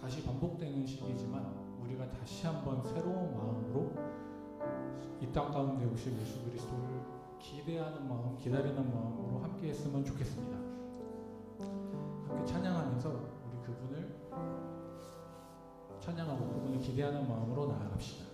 다시 반복되는 시기지만 우리가 다시 한번 새로운 마음으로 이 땅 가운데 오실 예수 그리스도를 기대하는 마음, 기다리는 마음으로 함께 했으면 좋겠습니다. 함께 찬양하면서 우리 그분을 찬양하고 그분을 기대하는 마음으로 나아갑시다.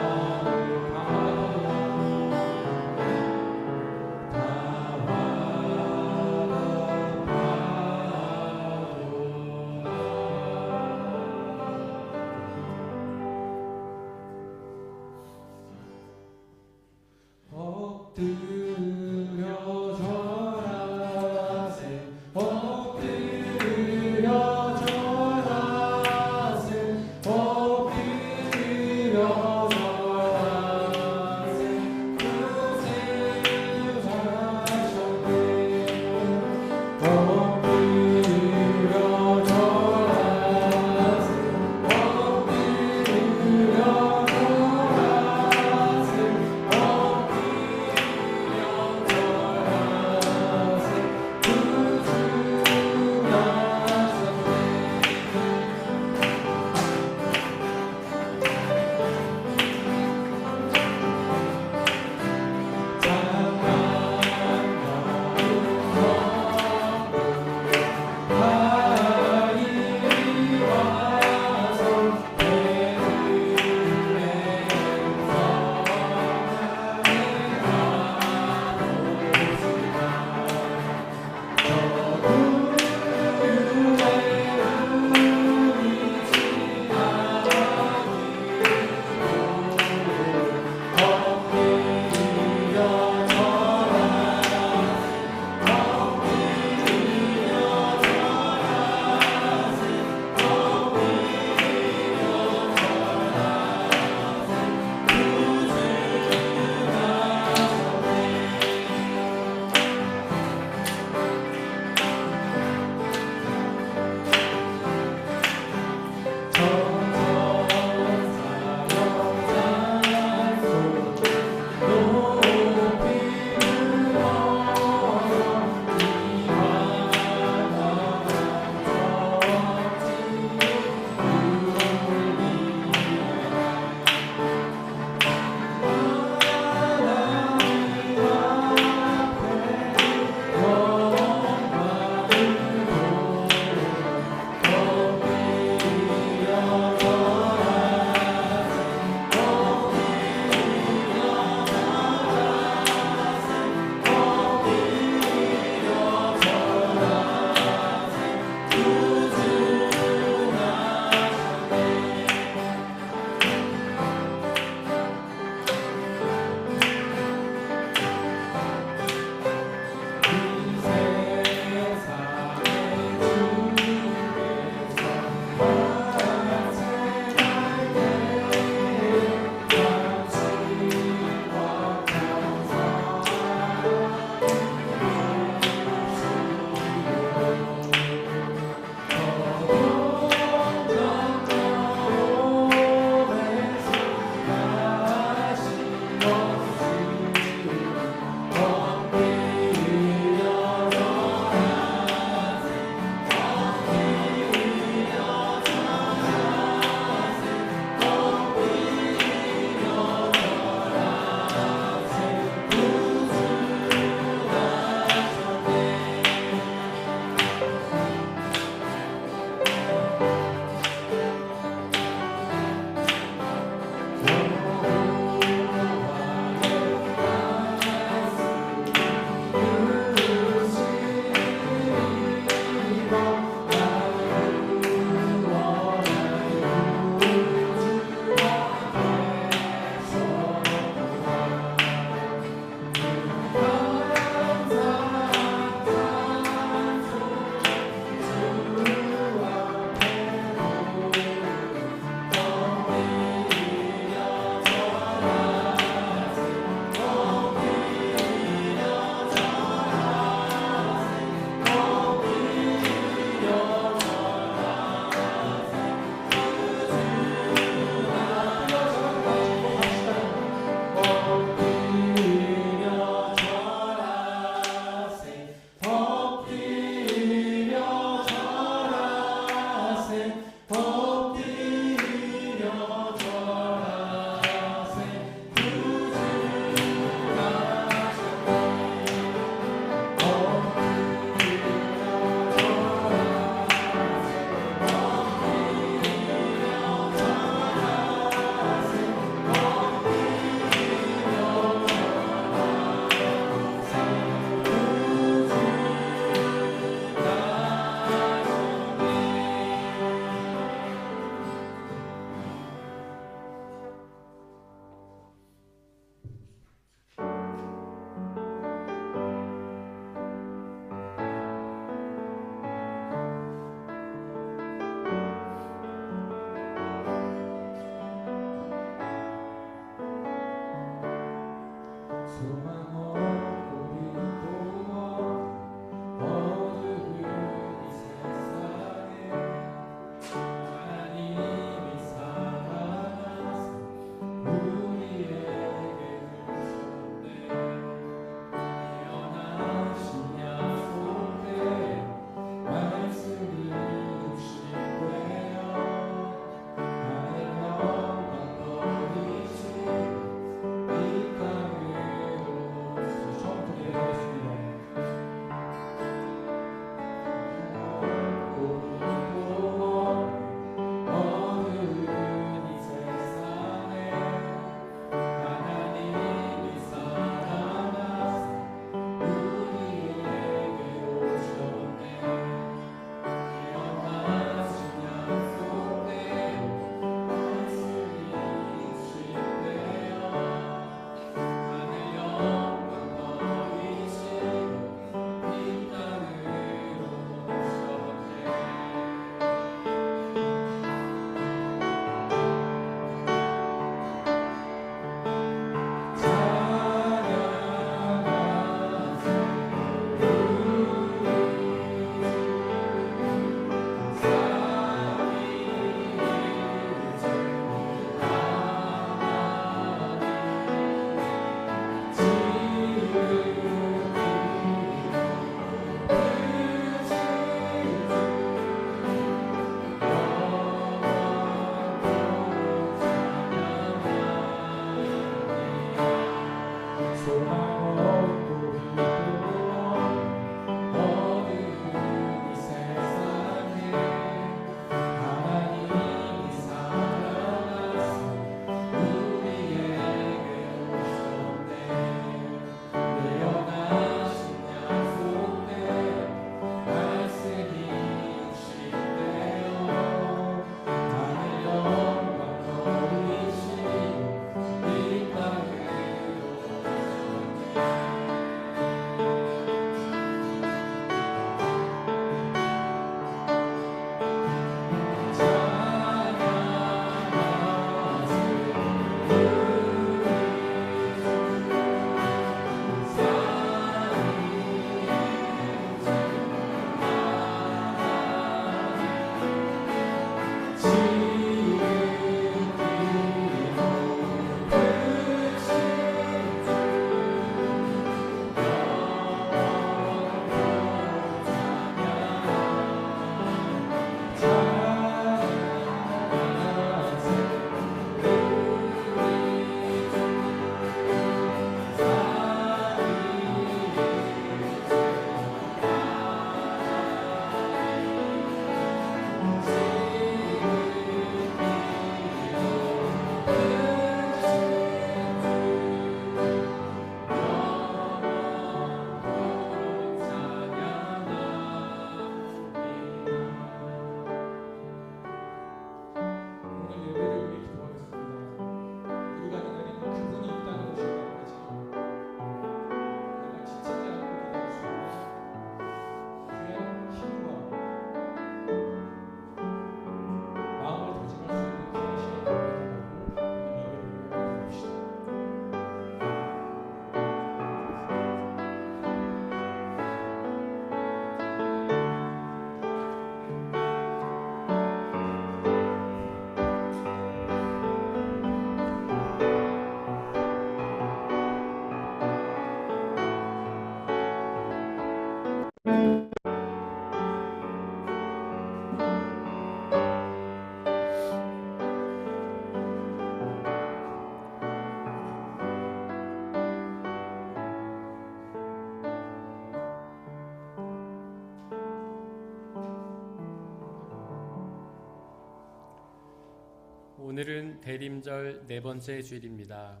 오늘은 대림절 네 번째 주일입니다.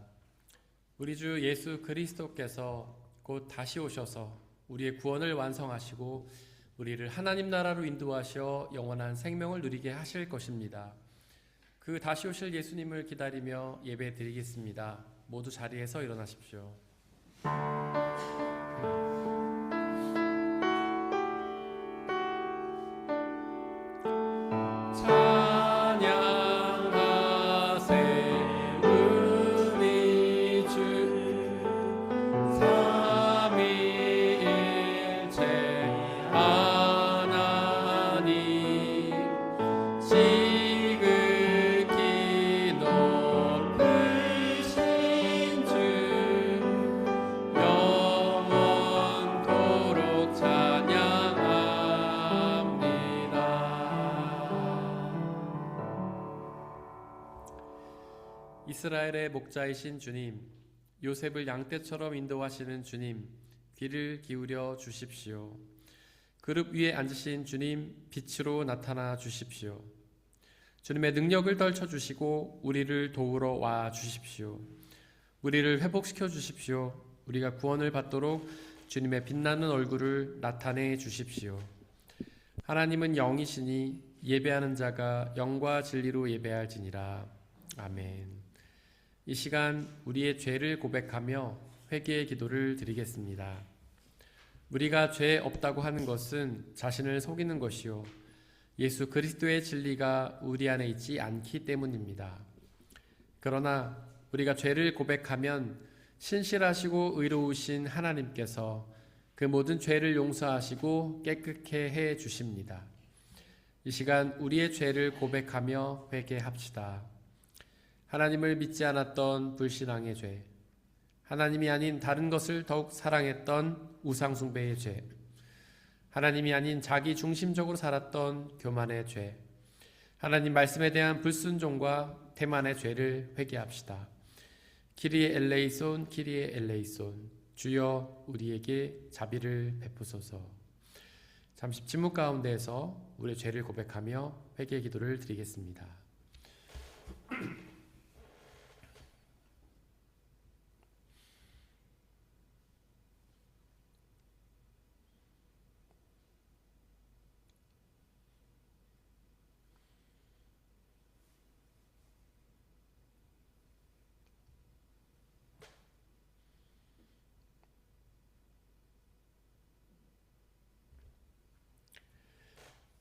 우리 주 예수 그리스도께서 곧 다시 오셔서 우리의 구원을 완성하시고 우리를 하나님 나라로 인도하셔 영원한 생명을 누리게 하실 것입니다. 그 다시 오실 예수님을 기다리며 예배 드리겠습니다. 모두 자리에서 일어나십시오. 이스라엘의 목자이신 주님, 요셉을 양떼처럼 인도하시는 주님, 귀를 기울여 주십시오. 그룹 위에 앉으신 주님, 빛으로 나타나 주십시오. 주님의 능력을 떨쳐주시고 우리를 도우러 와 주십시오. 우리를 회복시켜 주십시오. 우리가 구원을 받도록 주님의 빛나는 얼굴을 나타내 주십시오. 하나님은 영이시니 예배하는 자가 영과 진리로 예배할지니라. 아멘. 이 시간 우리의 죄를 고백하며 회개의 기도를 드리겠습니다. 우리가 죄 없다고 하는 것은 자신을 속이는 것이요 예수 그리스도의 진리가 우리 안에 있지 않기 때문입니다. 그러나 우리가 죄를 고백하면 신실하시고 의로우신 하나님께서 그 모든 죄를 용서하시고 깨끗게 해 주십니다. 이 시간 우리의 죄를 고백하며 회개합시다. 하나님을 믿지 않았던 불신앙의 죄, 하나님이 아닌 다른 것을 더욱 사랑했던 우상숭배의 죄, 하나님이 아닌 자기 중심적으로 살았던 교만의 죄, 하나님 말씀에 대한 불순종과 태만의 죄를 회개합시다. 키리에 엘레이손, 키리에 엘레이손, 주여 우리에게 자비를 베푸소서. 잠시 침묵 가운데에서 우리의 죄를 고백하며 회개 기도를 드리겠습니다.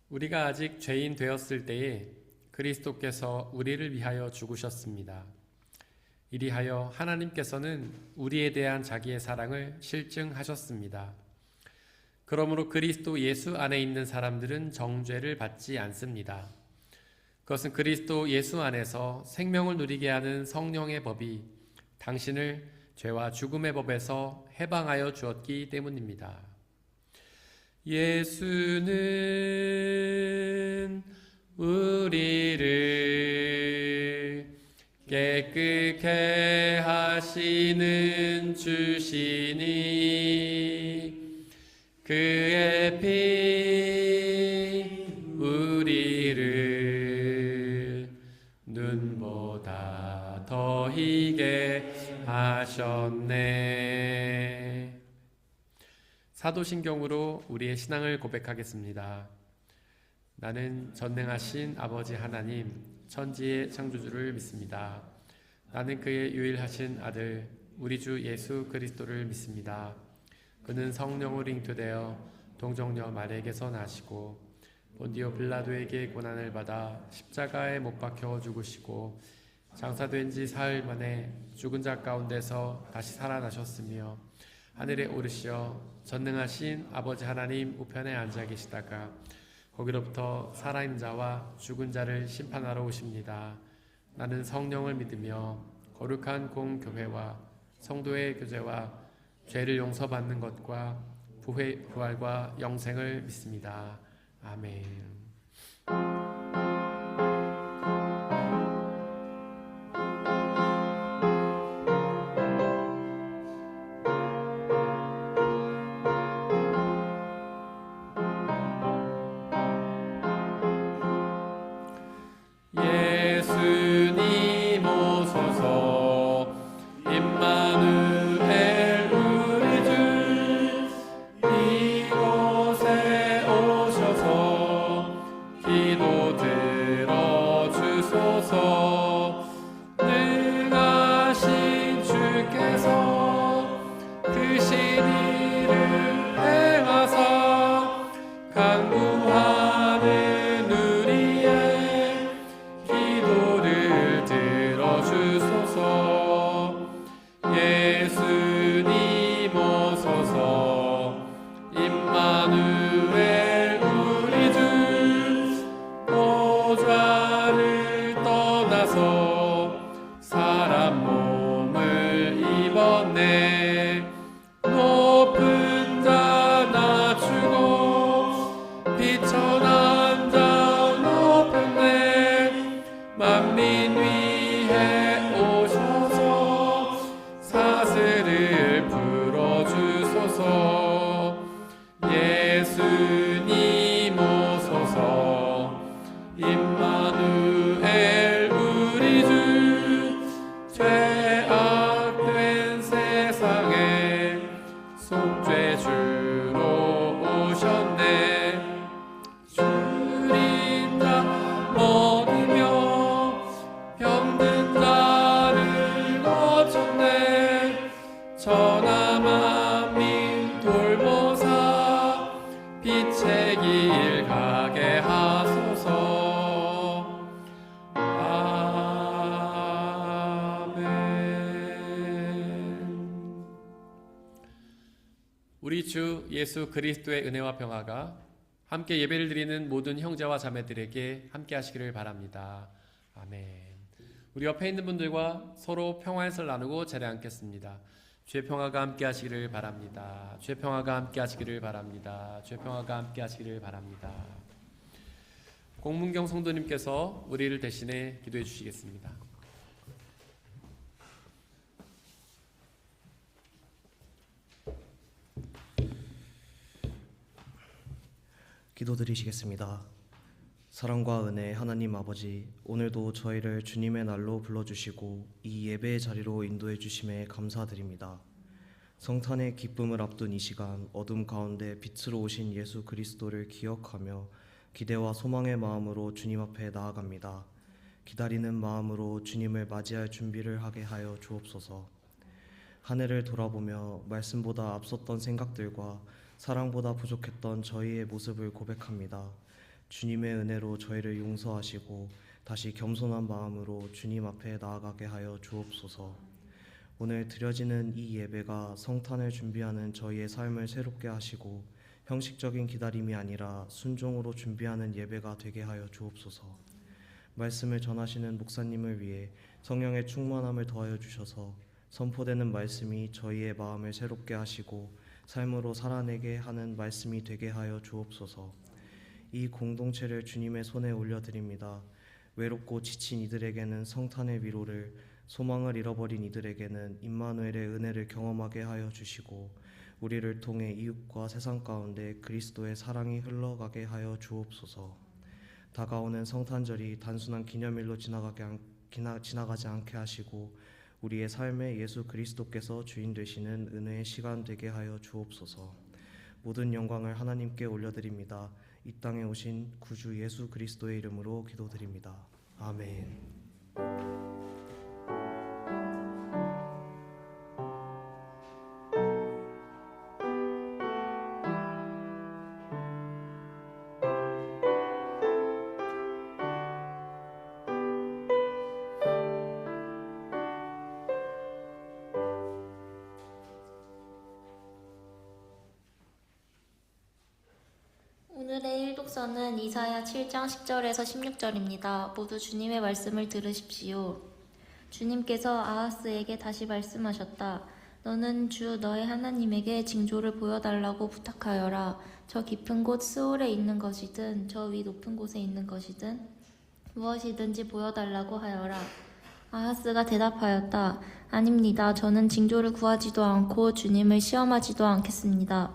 우리가 아직 죄인 되었을 때에 그리스도께서 우리를 위하여 죽으셨습니다. 이리하여 하나님께서는 우리에 대한 자기의 사랑을 실증하셨습니다. 그러므로 그리스도 예수 안에 있는 사람들은 정죄를 받지 않습니다. 그것은 그리스도 예수 안에서 생명을 누리게 하는 성령의 법이 당신을 죄와 죽음의 법에서 해방하여 주었기 때문입니다. 예수는 우리를 깨끗게 하시는 주시니 그의 피 우리를 눈보다 더 희게 하셨네. 사도신경으로 우리의 신앙을 고백하겠습니다. 나는 전능하신 아버지 하나님, 천지의 창조주를 믿습니다. 나는 그의 유일하신 아들, 우리 주 예수 그리스도를 믿습니다. 그는 성령으로 잉태되어 동정녀 마리아에게서 나시고 본디오 빌라도에게 고난을 받아 십자가에 못 박혀 죽으시고 장사된 지 사흘 만에 죽은 자 가운데서 다시 살아나셨으며 하늘에 오르시어 전능하신 아버지 하나님 우편에 앉아 계시다가 거기로부터 살아있는 자와 죽은 자를 심판하러 오십니다. 나는 성령을 믿으며 거룩한 공교회와 성도의 교제와 죄를 용서받는 것과 부활과 영생을 믿습니다. 아멘. 예수님 주님 오소서. 임마누엘 우리 주, 죄악된 세상에 속죄주로 오셨네. 주린 자 먹이며 병든 자를 고쳤네. 천하 만민 돌보사 빛의 길 가게 하소서. 아멘. 우리 주 예수 그리스도의 은혜와 평화가 함께 예배를 드리는 모든 형제와 자매들에게 함께 하시기를 바랍니다. 아멘. 우리 옆에 있는 분들과 서로 평화의 설 나누고 자리에 앉겠습니다. 주의 평화가 함께 하시기를 바랍니다. 주의 평화가 함께 하시기를 바랍니다. 주의 평화가 함께 하시기를 바랍니다. 공문경 성도님께서 우리를 대신해 기도해 주시겠습니다. 기도드리시겠습니다. 사랑과 은혜 하나님 아버지, 오늘도 저희를 주님의 날로 불러주시고 이 예배의 자리로 인도해 주심에 감사드립니다. 성탄의 기쁨을 앞둔 이 시간, 어둠 가운데 빛으로 오신 예수 그리스도를 기억하며 기대와 소망의 마음으로 주님 앞에 나아갑니다. 기다리는 마음으로 주님을 맞이할 준비를 하게 하여 주옵소서. 한 해를 돌아보며 말씀보다 앞섰던 생각들과 사랑보다 부족했던 저희의 모습을 고백합니다. 주님의 은혜로 저희를 용서하시고 다시 겸손한 마음으로 주님 앞에 나아가게 하여 주옵소서. 오늘 드려지는 이 예배가 성탄을 준비하는 저희의 삶을 새롭게 하시고 형식적인 기다림이 아니라 순종으로 준비하는 예배가 되게 하여 주옵소서. 말씀을 전하시는 목사님을 위해 성령의 충만함을 더하여 주셔서 선포되는 말씀이 저희의 마음을 새롭게 하시고 삶으로 살아내게 하는 말씀이 되게 하여 주옵소서. 이 공동체를 주님의 손에 올려드립니다. 외롭고 지친 이들에게는 성탄의 위로를, 소망을 잃어버린 이들에게는 임마누엘의 은혜를 경험하게 하여 주시고 우리를 통해 이웃과 세상 가운데 그리스도의 사랑이 흘러가게 하여 주옵소서. 다가오는 성탄절이 단순한 기념일로 지나가지 않게 하시고 우리의 삶에 예수 그리스도께서 주인 되시는 은혜의 시간 되게 하여 주옵소서. 모든 영광을 하나님께 올려드립니다. 이 땅에 오신 구주 예수 그리스도의 이름으로 기도드립니다. 아멘. 오늘의 일독서는 이사야 7장 10절에서 16절입니다. 모두 주님의 말씀을 들으십시오. 주님께서 아하스에게 다시 말씀하셨다. 너는 주 너의 하나님에게 징조를 보여달라고 부탁하여라. 저 깊은 곳 스올에 있는 것이든 저 위 높은 곳에 있는 것이든 무엇이든지 보여달라고 하여라. 아하스가 대답하였다. 아닙니다. 저는 징조를 구하지도 않고 주님을 시험하지도 않겠습니다.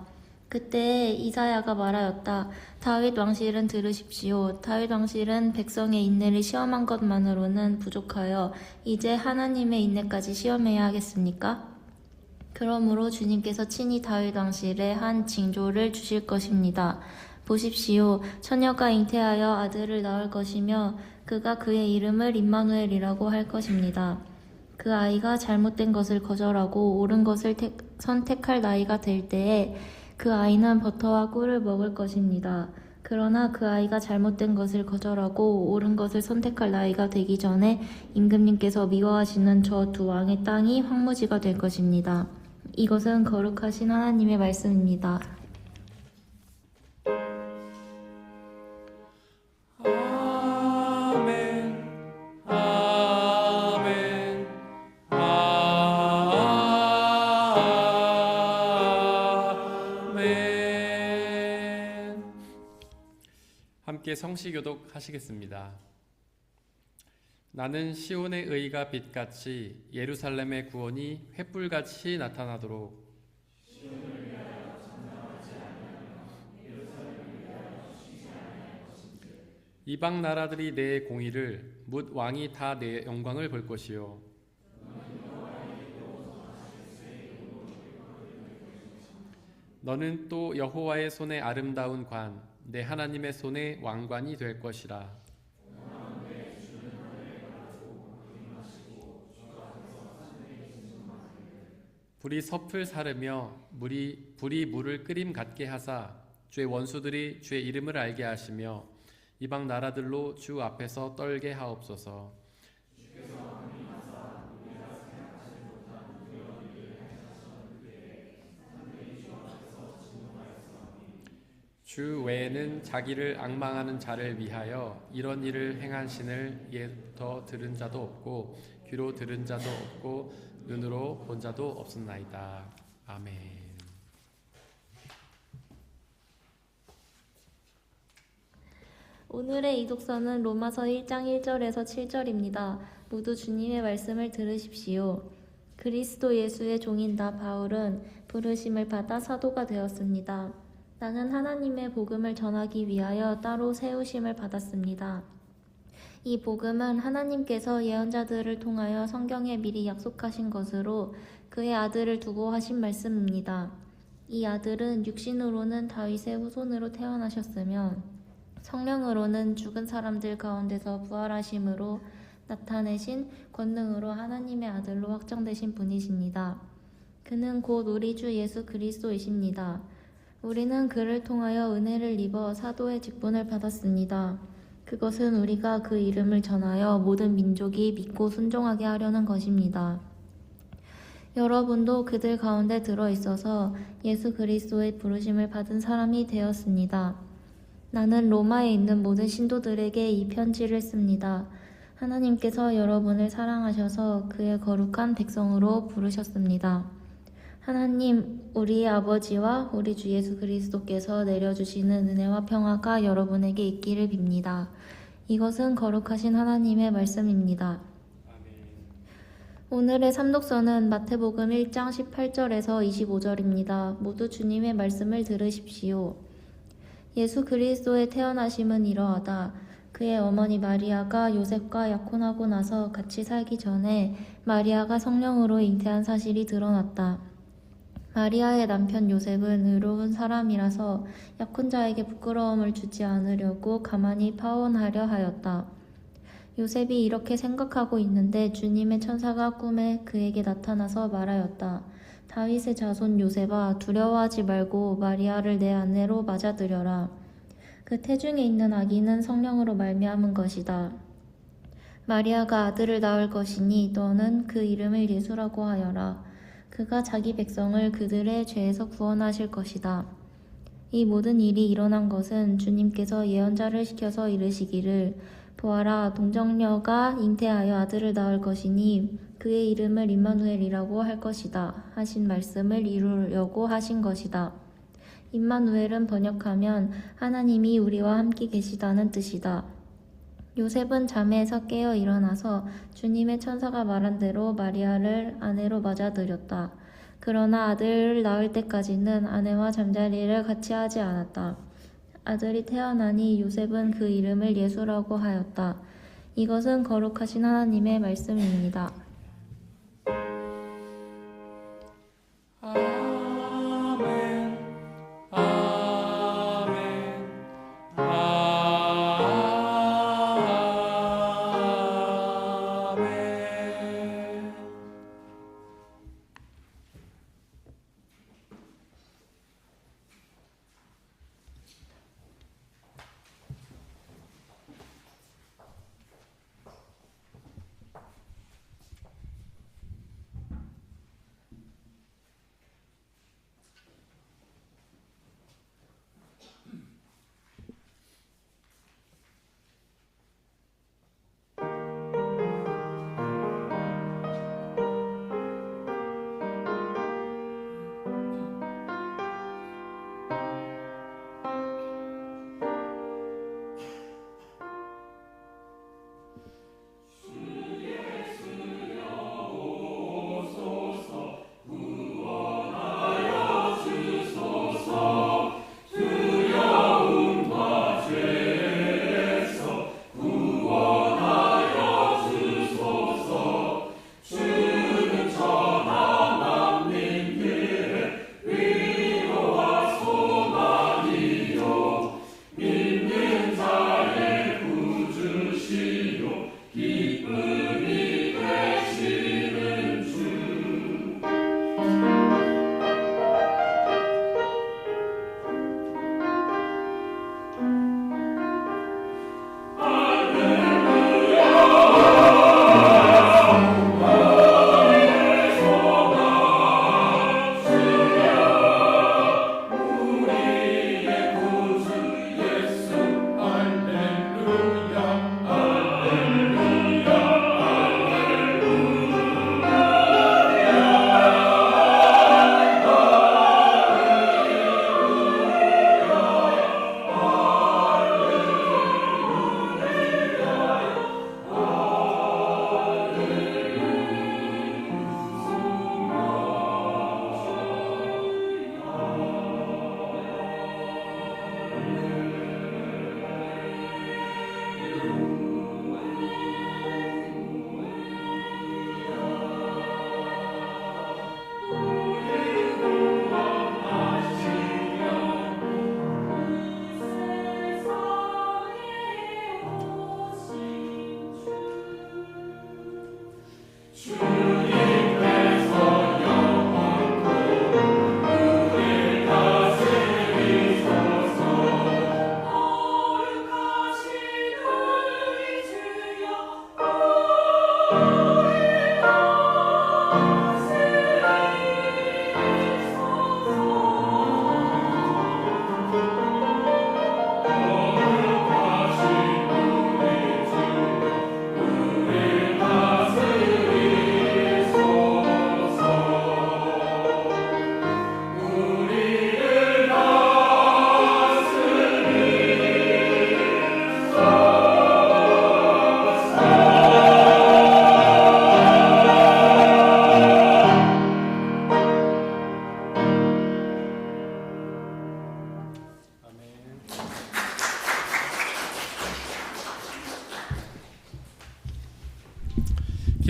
그때 이사야가 말하였다. 다윗 왕실은 들으십시오. 다윗 왕실은 백성의 인내를 시험한 것만으로는 부족하여 이제 하나님의 인내까지 시험해야 하겠습니까? 그러므로 주님께서 친히 다윗 왕실에 한 징조를 주실 것입니다. 보십시오. 처녀가 잉태하여 아들을 낳을 것이며 그가 그의 이름을 임마누엘이라고 할 것입니다. 그 아이가 잘못된 것을 거절하고 옳은 것을 선택할 나이가 될 때에 그 아이는 버터와 꿀을 먹을 것입니다. 그러나 그 아이가 잘못된 것을 거절하고 옳은 것을 선택할 나이가 되기 전에 임금님께서 미워하시는 저 두 왕의 땅이 황무지가 될 것입니다. 이것은 거룩하신 하나님의 말씀입니다. 함께 성시교독 하시겠습니다. 나는 시온의 의가 빛같이 예루살렘의 구원이 횃불같이 나타나도록 이방 나라들이 내 공의를 묻 왕이 다 내 영광을 볼 것이요 너는 또 여호와의 손에 아름다운 관 내 하나님의 손에 왕관이 될 것이라. 불이 섭을 사르며 불이 물을 끓임 같게 하사 주의 원수들이 주의 이름을 알게 하시며 이방 나라들로 주 앞에서 떨게 하옵소서. 주 외에는 자기를 앙망하는 자를 위하여 이런 일을 행한 신을 예부터 들은 자도 없고 귀로 들은 자도 없고 눈으로 본 자도 없었나이다. 아멘. 오늘의 이독서는 로마서 1장 1절에서 7절입니다. 모두 주님의 말씀을 들으십시오. 그리스도 예수의 종인 나 바울은 부르심을 받아 사도가 되었습니다. 나는 하나님의 복음을 전하기 위하여 따로 세우심을 받았습니다. 이 복음은 하나님께서 예언자들을 통하여 성경에 미리 약속하신 것으로 그의 아들을 두고 하신 말씀입니다. 이 아들은 육신으로는 다윗의 후손으로 태어나셨으며 성령으로는 죽은 사람들 가운데서 부활하심으로 나타내신 권능으로 하나님의 아들로 확정되신 분이십니다. 그는 곧 우리 주 예수 그리스도이십니다. 우리는 그를 통하여 은혜를 입어 사도의 직분을 받았습니다. 그것은 우리가 그 이름을 전하여 모든 민족이 믿고 순종하게 하려는 것입니다. 여러분도 그들 가운데 들어있어서 예수 그리스도의 부르심을 받은 사람이 되었습니다. 나는 로마에 있는 모든 신도들에게 이 편지를 씁니다. 하나님께서 여러분을 사랑하셔서 그의 거룩한 백성으로 부르셨습니다. 하나님, 우리의 아버지와 우리 주 예수 그리스도께서 내려주시는 은혜와 평화가 여러분에게 있기를 빕니다. 이것은 거룩하신 하나님의 말씀입니다. 오늘의 삼독서는 마태복음 1장 18절에서 25절입니다. 모두 주님의 말씀을 들으십시오. 예수 그리스도의 태어나심은 이러하다. 그의 어머니 마리아가 요셉과 약혼하고 나서 같이 살기 전에 마리아가 성령으로 잉태한 사실이 드러났다. 마리아의 남편 요셉은 의로운 사람이라서 약혼자에게 부끄러움을 주지 않으려고 가만히 파혼하려 하였다. 요셉이 이렇게 생각하고 있는데 주님의 천사가 꿈에 그에게 나타나서 말하였다. 다윗의 자손 요셉아, 두려워하지 말고 마리아를 내 아내로 맞아들여라. 그 태중에 있는 아기는 성령으로 말미암은 것이다. 마리아가 아들을 낳을 것이니 너는 그 이름을 예수라고 하여라. 그가 자기 백성을 그들의 죄에서 구원하실 것이다. 이 모든 일이 일어난 것은 주님께서 예언자를 시켜서 이르시기를 보아라, 동정녀가 잉태하여 아들을 낳을 것이니 그의 이름을 임마누엘이라고 할 것이다 하신 말씀을 이루려고 하신 것이다. 임마누엘은 번역하면 하나님이 우리와 함께 계시다는 뜻이다. 요셉은 잠에서 깨어 일어나서 주님의 천사가 말한 대로 마리아를 아내로 맞아들였다. 그러나 아들을 낳을 때까지는 아내와 잠자리를 같이 하지 않았다. 아들이 태어나니 요셉은 그 이름을 예수라고 하였다. 이것은 거룩하신 하나님의 말씀입니다. 아멘. 아멘. 아멘.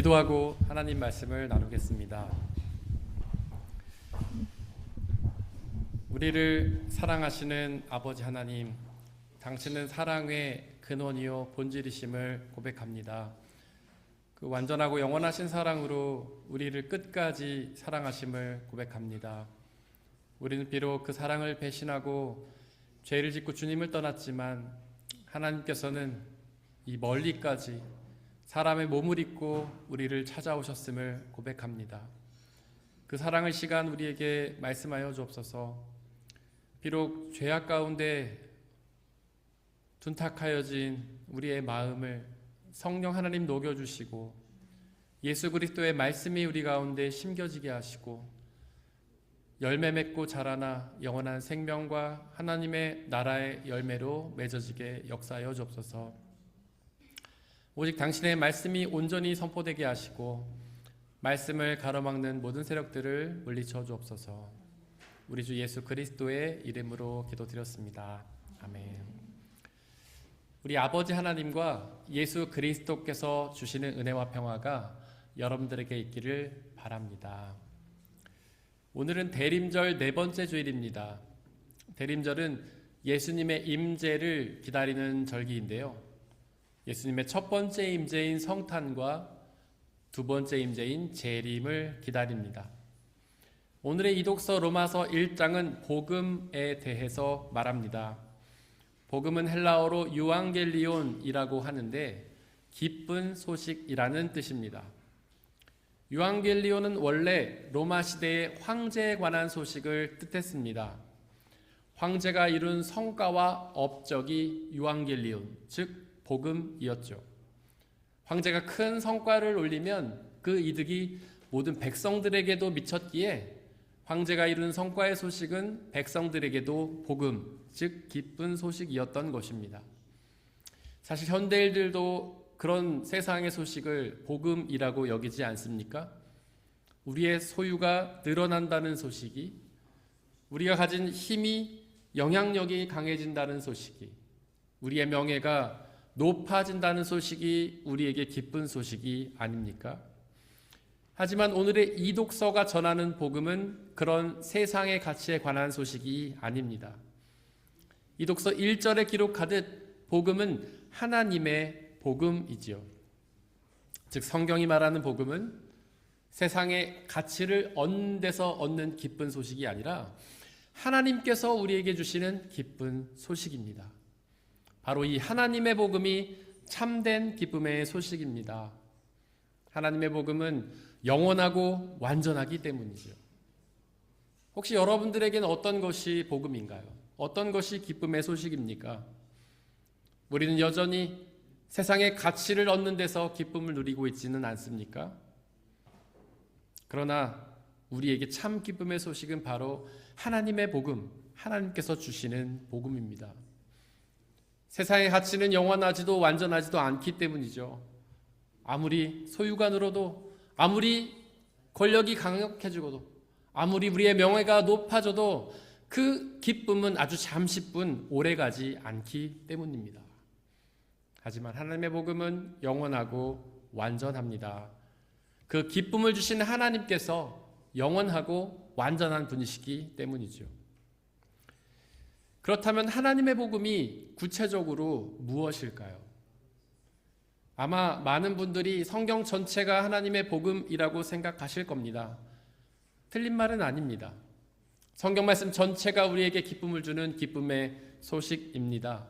기도하고 하나님 말씀을 나누겠습니다. 우리를 사랑하시는 아버지 하나님, 당신은 사랑의 근원이요 본질이심을 고백합니다. 그 완전하고 영원하신 사랑으로 우리를 끝까지 사랑하심을 고백합니다. 우리는 비록 그 사랑을 배신하고 죄를 짓고 주님을 떠났지만 하나님께서는 이 멀리까지 사람의 몸을 입고 우리를 찾아오셨음을 고백합니다. 그 사랑의 시간 우리에게 말씀하여 주옵소서. 비록 죄악 가운데 둔탁하여진 우리의 마음을 성령 하나님 녹여주시고 예수 그리스도의 말씀이 우리 가운데 심겨지게 하시고 열매 맺고 자라나 영원한 생명과 하나님의 나라의 열매로 맺어지게 역사하여 주옵소서. 오직 당신의 말씀이 온전히 선포되게 하시고 말씀을 가로막는 모든 세력들을 물리쳐 주옵소서. 우리 주 예수 그리스도의 이름으로 기도드렸습니다. 아멘. 우리 아버지 하나님과 예수 그리스도께서 주시는 은혜와 평화가 여러분들에게 있기를 바랍니다. 오늘은 대림절 네 번째 주일입니다. 대림절은 예수님의 임재를 기다리는 절기인데요. 예수님의 첫 번째 임재인 성탄과 두 번째 임재인 재림을 기다립니다. 오늘의 이독서 로마서 1장은 복음에 대해서 말합니다. 복음은 헬라어로 유앙겔리온이라고 하는데 기쁜 소식이라는 뜻입니다. 유앙겔리온은 원래 로마 시대의 황제에 관한 소식을 뜻했습니다. 황제가 이룬 성과와 업적이 유앙겔리온, 즉 복음이었죠. 황제가 큰 성과를 올리면 그 이득이 모든 백성들에게도 미쳤기에 황제가 이룬 성과의 소식은 백성들에게도 복음, 즉 기쁜 소식이었던 것입니다. 사실 현대인들도 그런 세상의 소식을 복음이라고 여기지 않습니까? 우리의 소유가 늘어난다는 소식이, 우리가 가진 힘이, 영향력이 강해진다는 소식이, 우리의 명예가 높아진다는 소식이 우리에게 기쁜 소식이 아닙니까? 하지만 오늘의 이독서가 전하는 복음은 그런 세상의 가치에 관한 소식이 아닙니다. 이독서 1절에 기록하듯 복음은 하나님의 복음이지요. 즉 성경이 말하는 복음은 세상의 가치를 얻는 데서 얻는 기쁜 소식이 아니라 하나님께서 우리에게 주시는 기쁜 소식입니다. 바로 이 하나님의 복음이 참된 기쁨의 소식입니다. 하나님의 복음은 영원하고 완전하기 때문이죠. 혹시 여러분들에게는 어떤 것이 복음인가요? 어떤 것이 기쁨의 소식입니까? 우리는 여전히 세상의 가치를 얻는 데서 기쁨을 누리고 있지는 않습니까? 그러나 우리에게 참 기쁨의 소식은 바로 하나님의 복음, 하나님께서 주시는 복음입니다. 세상의 가치는 영원하지도 완전하지도 않기 때문이죠. 아무리 소유가 늘어도, 아무리 권력이 강력해지고도, 아무리 우리의 명예가 높아져도 그 기쁨은 아주 잠시뿐 오래가지 않기 때문입니다. 하지만 하나님의 복음은 영원하고 완전합니다. 그 기쁨을 주시는 하나님께서 영원하고 완전한 분이시기 때문이죠. 그렇다면 하나님의 복음이 구체적으로 무엇일까요? 아마 많은 분들이 성경 전체가 하나님의 복음이라고 생각하실 겁니다. 틀린 말은 아닙니다. 성경 말씀 전체가 우리에게 기쁨을 주는 기쁨의 소식입니다.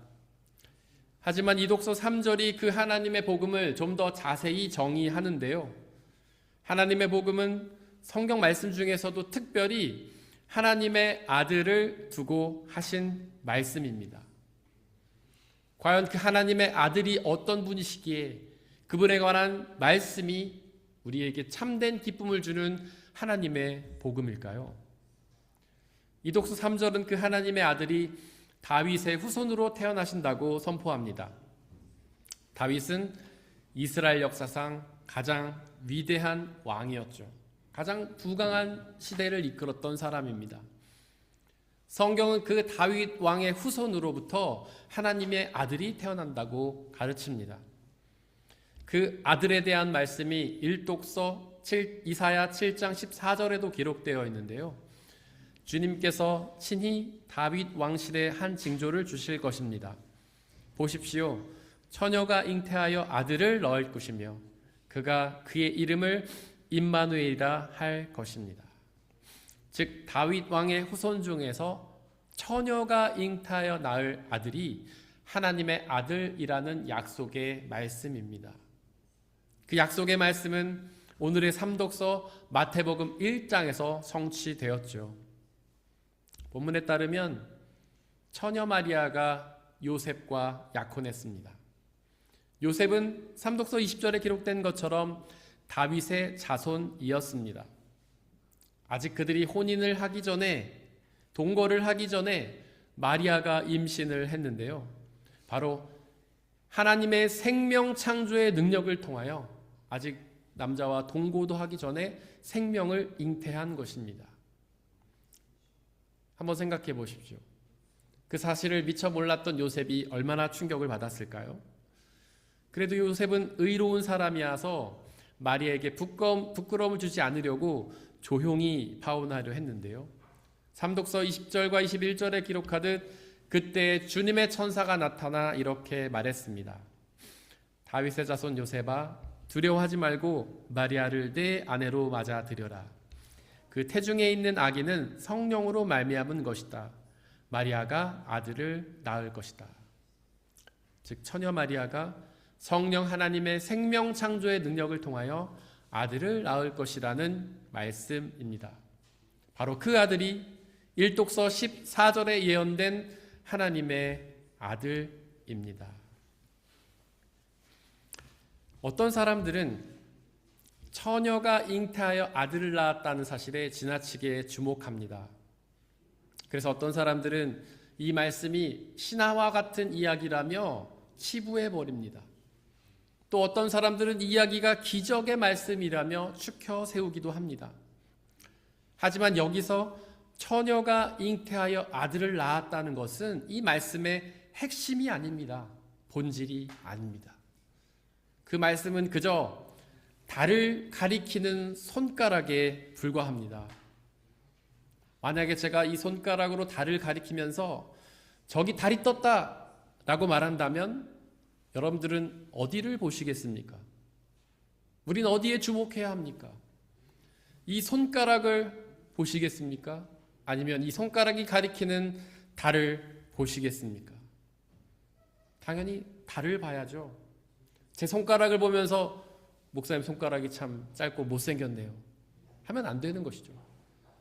하지만 이독서 3절이 그 하나님의 복음을 좀 더 자세히 정의하는데요. 하나님의 복음은 성경 말씀 중에서도 특별히 하나님의 아들을 두고 하신 말씀입니다. 과연 그 하나님의 아들이 어떤 분이시기에 그분에 관한 말씀이 우리에게 참된 기쁨을 주는 하나님의 복음일까요? 이독서 3절은 그 하나님의 아들이 다윗의 후손으로 태어나신다고 선포합니다. 다윗은 이스라엘 역사상 가장 위대한 왕이었죠. 가장 부강한 시대를 이끌었던 사람입니다. 성경은 그 다윗 왕의 후손으로부터 하나님의 아들이 태어난다고 가르칩니다. 그 아들에 대한 말씀이 일독서 이사야 7장 14절에도 기록되어 있는데요. 주님께서 친히 다윗 왕실의 한 징조를 주실 것입니다. 보십시오. 처녀가 잉태하여 아들을 낳을 것이며 그가 그의 이름을 임마누엘이라 할 것입니다. 즉 다윗 왕의 후손 중에서 처녀가 잉태하여 낳을 아들이 하나님의 아들이라는 약속의 말씀입니다. 그 약속의 말씀은 오늘의 삼독서 마태복음 1장에서 성취되었죠. 본문에 따르면 처녀 마리아가 요셉과 약혼했습니다. 요셉은 삼독서 20절에 기록된 것처럼 다윗의 자손이었습니다. 아직 그들이 혼인을 하기 전에, 동거를 하기 전에 마리아가 임신을 했는데요. 바로 하나님의 생명 창조의 능력을 통하여 아직 남자와 동거도 하기 전에 생명을 잉태한 것입니다. 한번 생각해 보십시오. 그 사실을 미처 몰랐던 요셉이 얼마나 충격을 받았을까요? 그래도 요셉은 의로운 사람이어서 마리아에게 부끄러움을 주지 않으려고 조용히 파혼하려 했는데요. 삼독서 20절과 21절에 기록하듯 그때 주님의 천사가 나타나 이렇게 말했습니다. 다윗의 자손 요셉아, 두려워하지 말고 마리아를 내 아내로 맞아들여라. 그 태중에 있는 아기는 성령으로 말미암은 것이다. 마리아가 아들을 낳을 것이다. 즉 처녀 마리아가 성령 하나님의 생명 창조의 능력을 통하여 아들을 낳을 것이라는 말씀입니다. 바로 그 아들이 일독서 14절에 예언된 하나님의 아들입니다. 어떤 사람들은 처녀가 잉태하여 아들을 낳았다는 사실에 지나치게 주목합니다. 그래서 어떤 사람들은 이 말씀이 신화와 같은 이야기라며 치부해버립니다. 또 어떤 사람들은 이 이야기가 기적의 말씀이라며 추켜 세우기도 합니다. 하지만 여기서 처녀가 잉태하여 아들을 낳았다는 것은 이 말씀의 핵심이 아닙니다. 본질이 아닙니다. 그 말씀은 그저 달을 가리키는 손가락에 불과합니다. 만약에 제가 이 손가락으로 달을 가리키면서 저기 달이 떴다 라고 말한다면 여러분들은 어디를 보시겠습니까? 우린 어디에 주목해야 합니까? 이 손가락을 보시겠습니까? 아니면 이 손가락이 가리키는 달을 보시겠습니까? 당연히 달을 봐야죠. 제 손가락을 보면서 목사님 손가락이 참 짧고 못생겼네요 하면 안 되는 것이죠.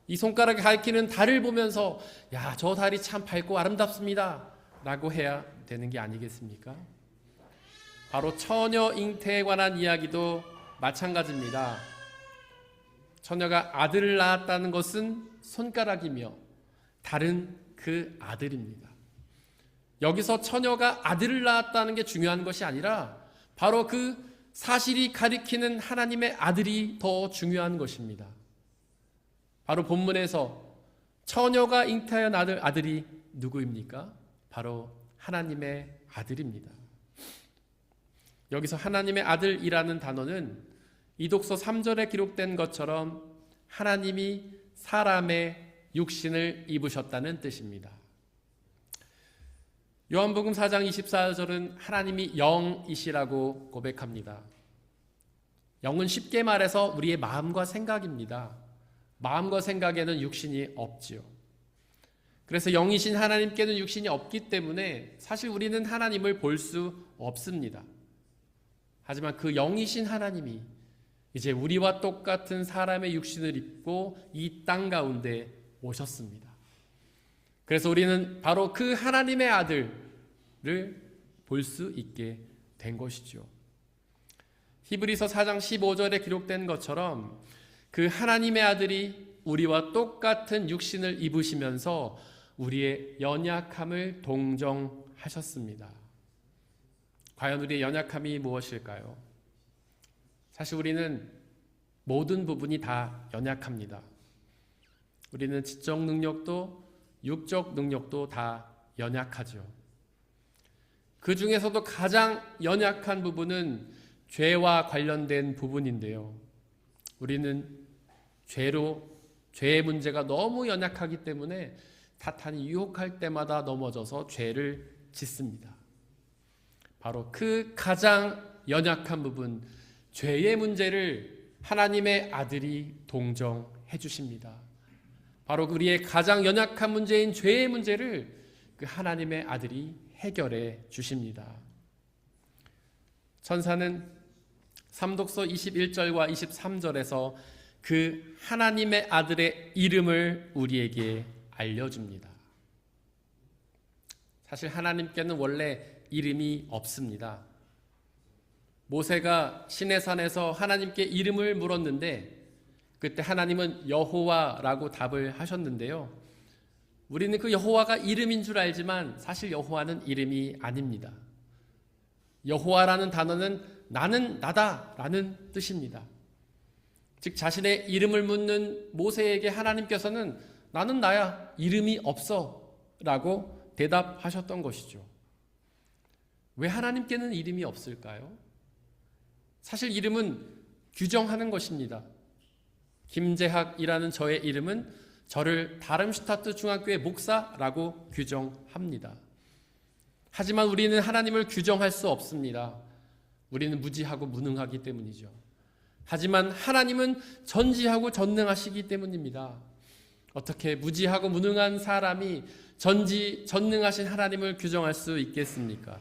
이 손가락이 가리키는 달을 보면서 야, 저 달이 참 밝고 아름답습니다 라고 해야 되는 게 아니겠습니까? 바로 처녀 잉태에 관한 이야기도 마찬가지입니다. 처녀가 아들을 낳았다는 것은 손가락이며 달은 그 아들입니다. 여기서 처녀가 아들을 낳았다는 게 중요한 것이 아니라 바로 그 사실이 가리키는 하나님의 아들이 더 중요한 것입니다. 바로 본문에서 처녀가 잉태하여 낳을 아들이 누구입니까? 바로 하나님의 아들입니다. 여기서 하나님의 아들이라는 단어는 이독서 3절에 기록된 것처럼 하나님이 사람의 육신을 입으셨다는 뜻입니다. 요한복음 4장 24절은 하나님이 영이시라고 고백합니다. 영은 쉽게 말해서 우리의 마음과 생각입니다. 마음과 생각에는 육신이 없지요. 그래서 영이신 하나님께는 육신이 없기 때문에 사실 우리는 하나님을 볼 수 없습니다. 하지만 그 영이신 하나님이 이제 우리와 똑같은 사람의 육신을 입고 이 땅 가운데 오셨습니다. 그래서 우리는 바로 그 하나님의 아들을 볼 수 있게 된 것이죠. 히브리서 4장 15절에 기록된 것처럼 그 하나님의 아들이 우리와 똑같은 육신을 입으시면서 우리의 연약함을 동정하셨습니다. 과연 우리의 연약함이 무엇일까요? 사실 우리는 모든 부분이 다 연약합니다. 우리는 지적 능력도 육적 능력도 다 연약하죠. 그 중에서도 가장 연약한 부분은 죄와 관련된 부분인데요. 우리는 죄의 문제가 너무 연약하기 때문에 사탄이 유혹할 때마다 넘어져서 죄를 짓습니다. 바로 그 가장 연약한 부분, 죄의 문제를 하나님의 아들이 동정해 주십니다. 바로 우리의 가장 연약한 문제인 죄의 문제를 그 하나님의 아들이 해결해 주십니다. 천사는 삼독서 21절과 23절에서 그 하나님의 아들의 이름을 우리에게 알려줍니다. 사실 하나님께는 원래 이름이 없습니다. 모세가 시내산에서 하나님께 이름을 물었는데 그때 하나님은 여호와라고 답을 하셨는데요. 우리는 그 여호와가 이름인 줄 알지만 사실 여호와는 이름이 아닙니다. 여호와라는 단어는 나는 나다라는 뜻입니다. 즉 자신의 이름을 묻는 모세에게 하나님께서는 나는 나야, 이름이 없어 라고 대답하셨던 것이죠. 왜 하나님께는 이름이 없을까요? 사실 이름은 규정하는 것입니다. 김재학이라는 저의 이름은 저를 다름슈타트 중학교의 목사라고 규정합니다. 하지만 우리는 하나님을 규정할 수 없습니다. 우리는 무지하고 무능하기 때문이죠. 하지만 하나님은 전지하고 전능하시기 때문입니다. 어떻게 무지하고 무능한 사람이 전능하신 하나님을 규정할 수 있겠습니까?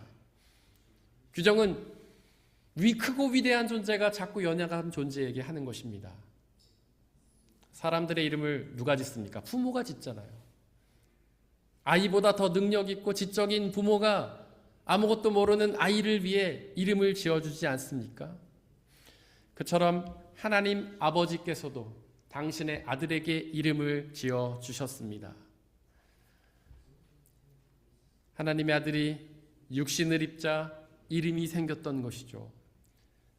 규정은 크고 위대한 존재가 자꾸 연약한 존재에게 하는 것입니다. 사람들의 이름을 누가 짓습니까? 부모가 짓잖아요. 아이보다 더 능력 있고 지적인 부모가 아무것도 모르는 아이를 위해 이름을 지어주지 않습니까? 그처럼 하나님 아버지께서도 당신의 아들에게 이름을 지어주셨습니다. 하나님의 아들이 육신을 입자 이름이 생겼던 것이죠.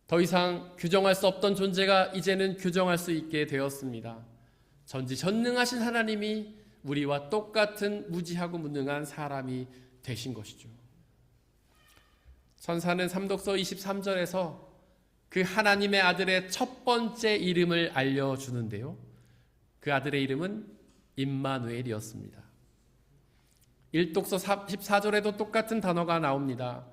더 이상 규정할 수 없던 존재가 이제는 규정할 수 있게 되었습니다. 전지전능하신 하나님이 우리와 똑같은 무지하고 무능한 사람이 되신 것이죠. 천사는 삼독서 23절에서 그 하나님의 아들의 첫 번째 이름을 알려주는데요. 그 아들의 이름은 임마누엘이었습니다. 일독서 14절에도 똑같은 단어가 나옵니다.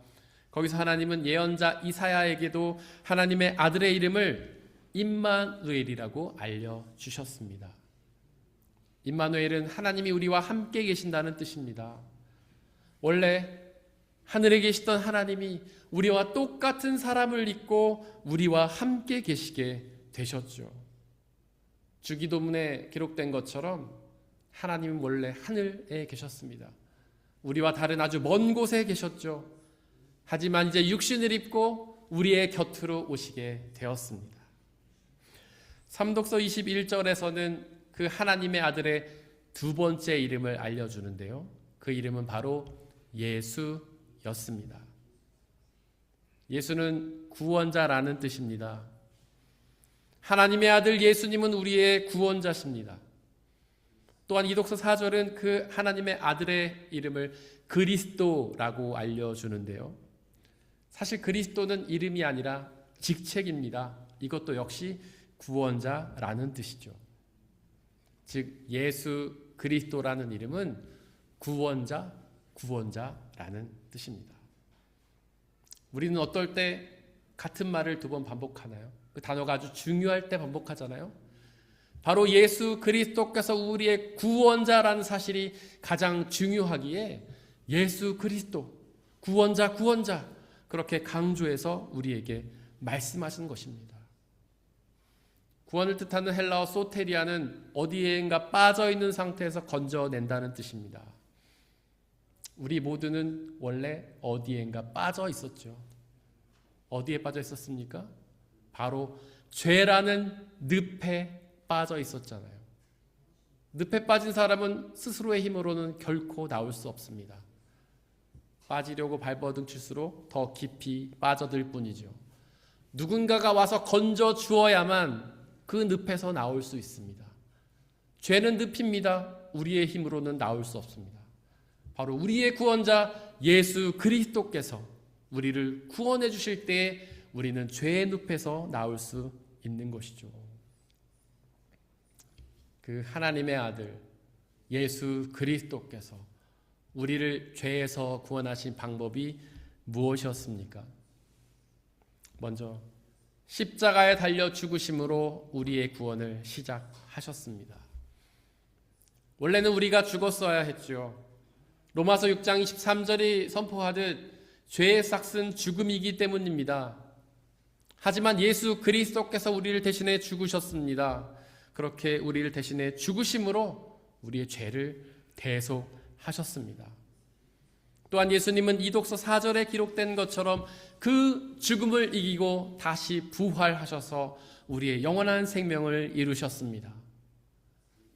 거기서 하나님은 예언자 이사야에게도 하나님의 아들의 이름을 임마누엘이라고 알려주셨습니다. 임마누엘은 하나님이 우리와 함께 계신다는 뜻입니다. 원래 하늘에 계시던 하나님이 우리와 똑같은 사람을 입고 우리와 함께 계시게 되셨죠. 주기도문에 기록된 것처럼 하나님은 원래 하늘에 계셨습니다. 우리와 다른 아주 먼 곳에 계셨죠. 하지만 이제 육신을 입고 우리의 곁으로 오시게 되었습니다. 삼독서 21절에서는 그 하나님의 아들의 두 번째 이름을 알려주는데요. 그 이름은 바로 예수였습니다. 예수는 구원자라는 뜻입니다. 하나님의 아들 예수님은 우리의 구원자십니다. 또한 이독서 4절은 그 하나님의 아들의 이름을 그리스도라고 알려주는데요. 사실 그리스도는 이름이 아니라 직책입니다. 이것도 역시 구원자라는 뜻이죠. 즉 예수 그리스도라는 이름은 구원자라는 뜻입니다. 우리는 어떨 때 같은 말을 두 번 반복하나요? 그 단어가 아주 중요할 때 반복하잖아요. 바로 예수 그리스도께서 우리의 구원자라는 사실이 가장 중요하기에 예수 그리스도 구원자 그렇게 강조해서 우리에게 말씀하시는 것입니다. 구원을 뜻하는 헬라어 소테리아는 어디에인가 빠져있는 상태에서 건져낸다는 뜻입니다. 우리 모두는 원래 어디에인가 빠져 있었죠. 어디에 빠져 있었습니까? 바로 죄라는 늪에 빠져 있었잖아요. 늪에 빠진 사람은 스스로의 힘으로는 결코 나올 수 없습니다. 빠지려고 발버둥칠수록 더 깊이 빠져들 뿐이죠. 누군가가 와서 건져 주어야만 그 늪에서 나올 수 있습니다. 죄는 늪입니다. 우리의 힘으로는 나올 수 없습니다. 바로 우리의 구원자 예수 그리스도께서 우리를 구원해 주실 때에 우리는 죄의 늪에서 나올 수 있는 것이죠. 그 하나님의 아들 예수 그리스도께서 우리를 죄에서 구원하신 방법이 무엇이었습니까? 먼저 십자가에 달려 죽으심으로 우리의 구원을 시작하셨습니다. 원래는 우리가 죽었어야 했죠. 로마서 6장 23절이 선포하듯 죄의 삭은 죽음이기 때문입니다. 하지만 예수 그리스도께서 우리를 대신해 죽으셨습니다. 그렇게 우리를 대신해 죽으심으로 우리의 죄를 대속하셨습니다. 또한 예수님은 이독서 4절에 기록된 것처럼 그 죽음을 이기고 다시 부활하셔서 우리의 영원한 생명을 이루셨습니다.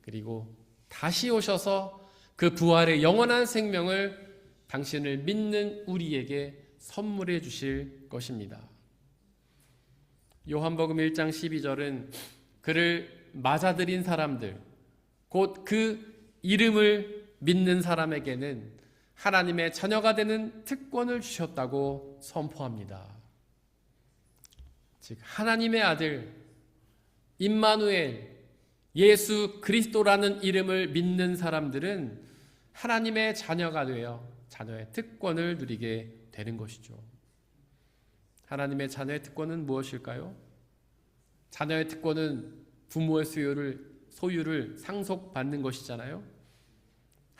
그리고 다시 오셔서 그 부활의 영원한 생명을 당신을 믿는 우리에게 선물해 주실 것입니다. 요한복음 1장 12절은 그를 맞아들인 사람들, 곧 그 이름을 믿는 사람에게는 하나님의 자녀가 되는 특권을 주셨다고 선포합니다. 즉 하나님의 아들 임마누엘 예수 그리스도라는 이름을 믿는 사람들은 하나님의 자녀가 되어 자녀의 특권을 누리게 되는 것이죠. 하나님의 자녀의 특권은 무엇일까요? 자녀의 특권은 부모의 소유를 상속받는 것이잖아요.